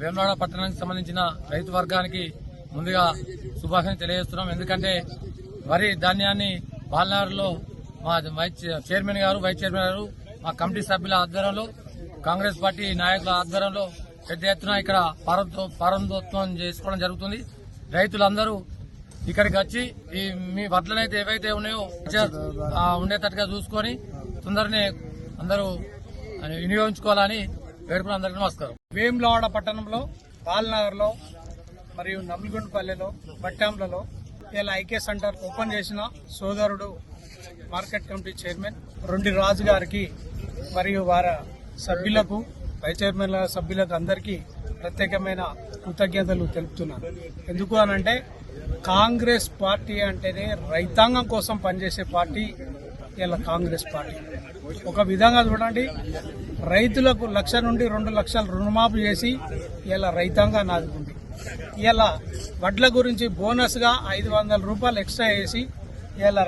వేములవాడ పట్టణానికి సంబంధించిన రైతు వర్గానికి ముందుగా శుభాకాంక్షలు తెలియజేస్తున్నాం. ఎందుకంటే వరి ధాన్యాన్ని బాలనగర్లో మా చైర్మన్ గారు, వైస్ చైర్మన్ గారు, మా కమిటీ సభ్యుల ఆధ్వర్యంలో, కాంగ్రెస్ పార్టీ నాయకుల ఆధ్వర్యంలో పెద్ద ఎత్తున ఇక్కడ ప్రారంభోత్సవం చేసుకోవడం జరుగుతుంది. రైతులందరూ ఇక్కడికి వచ్చి మీ వడ్లనైతే ఏవైతే ఉన్నాయో ఉండేటట్టుగా చూసుకొని తొందరనే అందరూ వినియోగించుకోవాలని వేడుకుని అందరికీ నమస్కారం. వేములవాడ పట్టణంలో, బాలనగర్లో మరియు నమ్మిగుండపల్లెలో, బట్టాంలలో ఇలా ఐకే సెంటర్ ఓపెన్ చేసిన సోదరుడు మార్కెట్ కమిటీ చైర్మన్ రొండి రాజు గారికి మరియు వారి సభ్యులకు, వైస్ చైర్మన్ల సభ్యులకు అందరికీ ప్రత్యేకమైన కృతజ్ఞతలు తెలుపుతున్నాను. ఎందుకు అనంటే కాంగ్రెస్ పార్టీ అంటేనే రైతాంగం కోసం పనిచేసే పార్టీ ఇలా కాంగ్రెస్ పార్టీ. ఒక విధంగా చూడండి, రైతులకు 1,00,000 నుండి 2 లక్షలు రుణమాఫీ చేసి ఇలా రైతాంగాన్ని ఆదుకుంది. ఇలా వడ్ల గురించి బోనస్ గా 500 రూపాయలు ఎక్స్ట్రా వేసి ఇలా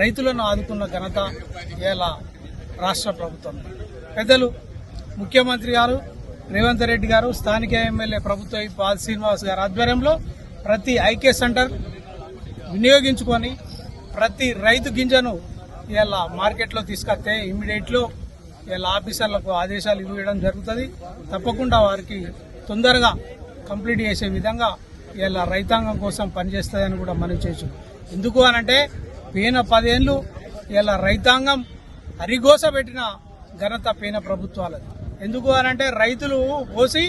రైతులను ఆదుకున్న ఘనత ఇలా రాష్ట్ర ప్రభుత్వం. పెద్దలు ముఖ్యమంత్రి గారు రేవంత్ రెడ్డి గారు, స్థానిక ఎమ్మెల్యే ప్రభుత్వ పాల్ శ్రీనివాస్ గారి ఆధ్వర్యంలో ప్రతి ఐకే సెంటర్ వినియోగించుకొని ప్రతి రైతు గింజను ఇలా మార్కెట్లో తీసుకొస్తే ఇమ్మీడియట్లో ఇలా ఆఫీసర్లకు ఆదేశాలు ఇవ్వడం జరుగుతుంది. తప్పకుండా వారికి తొందరగా కంప్లీట్ చేసే విధంగా ఇలా రైతాంగం కోసం పనిచేస్తుందని కూడా మనం చేయొచ్చు. ఎందుకు అనంటే పోయిన 10 ఏళ్లు ఇలా రైతాంగం అరిగోస పెట్టిన ఘనత పోయిన ప్రభుత్వాలది. ఎందుకు అనంటే రైతులు పోసి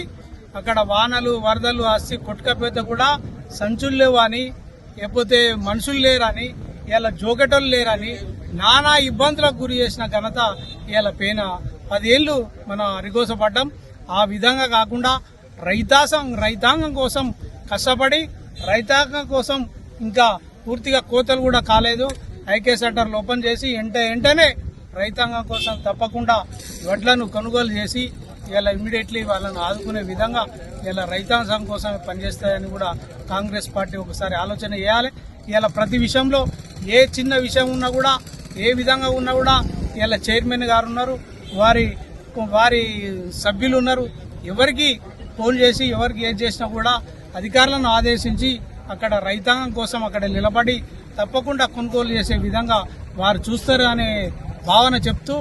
అక్కడ వానలు వరదలు వస్తే కొట్టుకపోతే కూడా సంచులు లేవని, లేకపోతే మనుషులు లేరని, ఇలా జోకెటోళ్ళు లేరని నానా ఇబ్బందులకు గురి చేసిన ఘనత ఇలా పోయిన 10 ఏళ్లు మనం అరిగోసపడ్డాం. ఆ విధంగా కాకుండా రైతాంగం కోసం కష్టపడి రైతాంగం కోసం ఇంకా పూర్తిగా కోతలు కూడా కాలేదు. ఐకే సెంటర్లు ఓపెన్ చేసి వెంటనే రైతాంగం కోసం తప్పకుండా వడ్లను కొనుగోలు చేసి ఇలా ఇమ్మీడియట్లీ వాళ్ళని ఆదుకునే విధంగా ఇలా రైతాంగం కోసం పనిచేస్తాయని కూడా కాంగ్రెస్ పార్టీ ఒకసారి ఆలోచన చేయాలి. ఇలా ప్రతి విషయంలో ఏ చిన్న విషయం ఉన్నా కూడా, ఏ విధంగా ఉన్నా కూడా ఇలా చైర్మన్ గారు ఉన్నారు, వారి సభ్యులు ఉన్నారు. ఎవరికి ఫోన్ చేసి ఎవరికి ఏది చేసినా కూడా అధికారులను ఆదేశించి అక్కడ రైతాంగం కోసం అక్కడ నిలబడి తప్పకుండా కొనుగోలు చేసే విధంగా వారు చూస్తారు అనే భావన చెప్తూ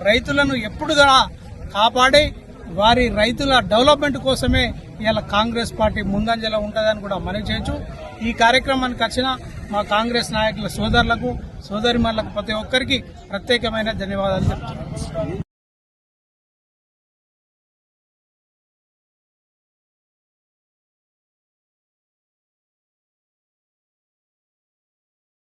రైతులను ఎప్పుడుగా కాపాడి రైతుల డెవలప్మెంట్ కోసమే ఇలా కాంగ్రెస్ పార్టీ ముందంజలో ఉంటుందని కూడా మనం చేయొచ్చు. ఈ కార్యక్రమానికి వచ్చిన మా కాంగ్రెస్ నాయకుల సోదరులకు, సోదరిమణులకు ప్రతి ఒక్కరికి ప్రత్యేకమైన ధన్యవాదాలు చెప్తున్నాను.